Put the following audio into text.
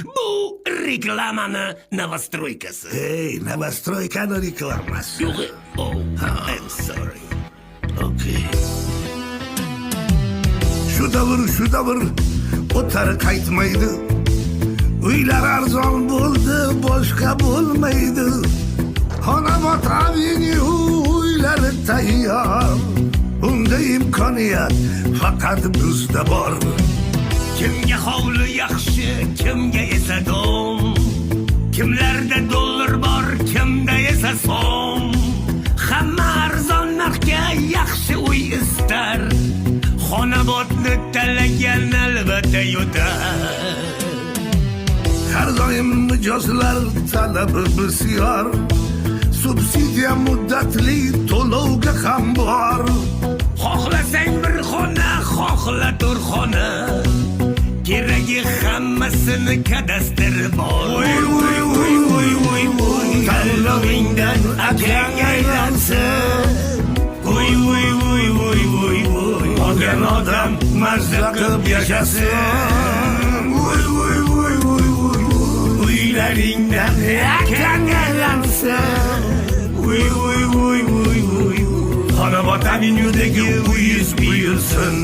Bu reklamani Novostroykasi. Hey, Novostroykani reklamasi. Yo'q. Oh, I'm sorry. Okay. Şu davr o'tar qaytmaydi. Uylar arzon bo'ldi, boshqa bo'lmaydi. Xonobod Avenue uylari tayyor. Bunda imkoniyat faqat bizda bor. Kimga hovli yaxshi, kimga esa dom. Kimlarda dollar bor, kimda esa so'm. Hamma arzon narxga yaxshi uy istar. Xonobodni talagan albatta yo'tar. Har doim mijozlar talabi bisyor. Subsidiya muddatli to'lovga ham bor. Xohlasang bir xona, xohla to'rxona. Keragi hammasini kadastr bor. Tanlovingdan akang aylansin. Olgan odam mazza qilib yashasin. Uylaringdan akang aylansin. Xonobod Avenue'dagi uyiz buyursin.